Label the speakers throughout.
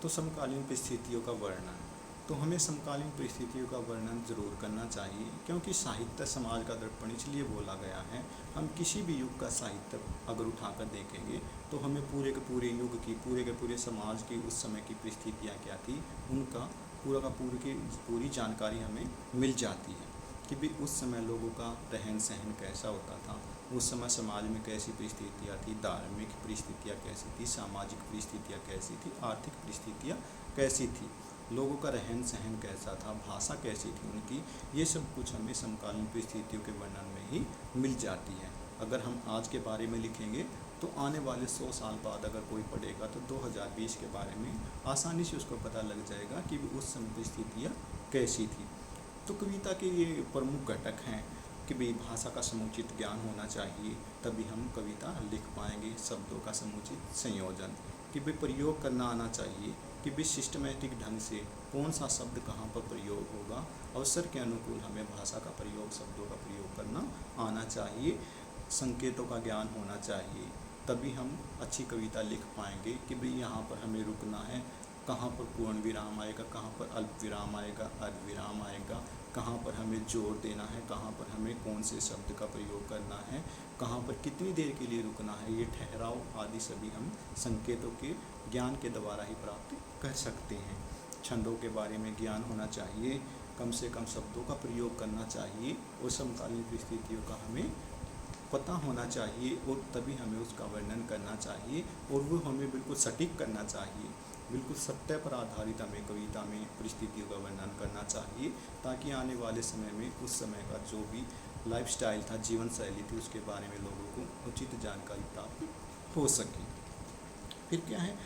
Speaker 1: तो समकालीन परिस्थितियों का वर्णन। तो हमें समकालीन परिस्थितियों का वर्णन ज़रूर करना चाहिए, क्योंकि साहित्य समाज का दर्पण इसलिए बोला गया है। हम किसी भी युग का साहित्य अगर उठाकर देखेंगे तो हमें पूरे के पूरे युग की, पूरे के पूरे समाज की उस समय की परिस्थितियाँ क्या थी, उनका पूरा का पूरी जानकारी हमें मिल जाती है कि भी उस समय लोगों का रहन सहन कैसा होता था, उस समय समाज में कैसी परिस्थितियाँ थी, धार्मिक परिस्थितियाँ कैसी थी, सामाजिक परिस्थितियाँ कैसी थी, आर्थिक परिस्थितियाँ कैसी थी, लोगों का रहन सहन कैसा था, भाषा कैसी थी उनकी, ये सब कुछ हमें समकालीन परिस्थितियों के वर्णन में ही मिल जाती है। अगर हम आज के बारे में लिखेंगे तो आने वाले 100 साल बाद अगर कोई पढ़ेगा तो 2020 के बारे में आसानी से उसको पता लग जाएगा कि उस समय परिस्थितियाँ कैसी थी। तो कविता के ये प्रमुख घटक हैं कि भाई भाषा का समुचित ज्ञान होना चाहिए, तभी हम कविता लिख पाएंगे। शब्दों का समुचित संयोजन, कि भाई प्रयोग करना आना चाहिए, कि भाई सिस्टमेटिक ढंग से कौन सा शब्द कहाँ पर प्रयोग होगा, अवसर के अनुकूल हमें भाषा का प्रयोग, शब्दों का प्रयोग करना आना चाहिए। संकेतों का ज्ञान होना चाहिए, तभी हम अच्छी कविता लिख पाएंगे कि भाई यहाँ पर हमें रुकना है, कहाँ पर पूर्ण विराम आएगा, कहाँ पर अल्प विराम आएगा, अर्ध विराम आएगा, कहाँ पर हमें जोर देना है, कहाँ पर हमें कौन से शब्द का प्रयोग करना है, कहाँ पर कितनी देर के लिए रुकना है, ये ठहराव आदि सभी हम संकेतों के ज्ञान के द्वारा ही प्राप्त कर सकते हैं। छंदों के बारे में ज्ञान होना चाहिए, कम से कम शब्दों का प्रयोग करना चाहिए और समकालीन परिस्थितियों का हमें पता होना चाहिए, और तभी हमें उसका वर्णन करना चाहिए, और वो हमें बिल्कुल सटीक करना चाहिए, बिल्कुल सत्य पर आधारित हमें कविता में परिस्थितियों का वर्णन करना चाहिए, ताकि आने वाले समय में उस समय का जो भी लाइफस्टाइल था, जीवन शैली थी, उसके बारे में लोगों को उचित जानकारी प्राप्त हो सके। फिर क्या है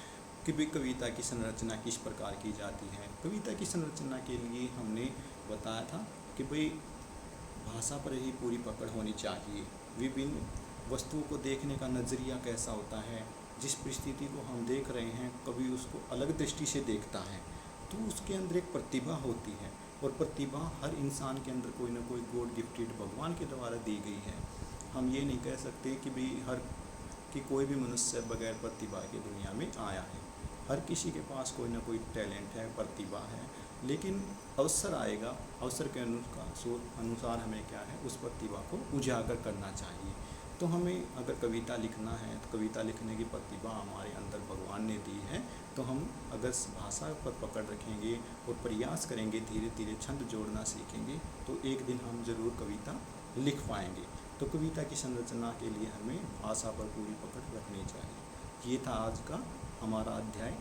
Speaker 1: कि भाई कविता की संरचना किस प्रकार की जाती है। कविता की संरचना के लिए हमने बताया था कि भाई भाषा पर ही पूरी पकड़ होनी चाहिए, विभिन्न वस्तुओं को देखने का नज़रिया कैसा होता है, जिस परिस्थिति को हम देख रहे हैं कभी उसको अलग दृष्टि से देखता है, तो उसके अंदर एक प्रतिभा होती है, और प्रतिभा हर इंसान के अंदर कोई ना कोई गॉड गिफ्टेड भगवान के द्वारा दी गई है। हम ये नहीं कह सकते कि भाई कोई भी मनुष्य बगैर प्रतिभा के दुनिया में आया है। हर किसी के पास कोई ना कोई टैलेंट है, प्रतिभा है, लेकिन अवसर आएगा, अवसर के अनुसार हमें क्या है, उस प्रतिभा को उजागर करना चाहिए। तो हमें अगर कविता लिखना है तो कविता लिखने की प्रतिभा हमारे अंदर भगवान ने दी है, तो हम अगर भाषा पर पकड़ रखेंगे और प्रयास करेंगे, धीरे धीरे छंद जोड़ना सीखेंगे, तो एक दिन हम ज़रूर कविता लिख पाएंगे। तो कविता की संरचना के लिए हमें भाषा पर पूरी पकड़ रखनी चाहिए। ये था आज का हमारा अध्याय।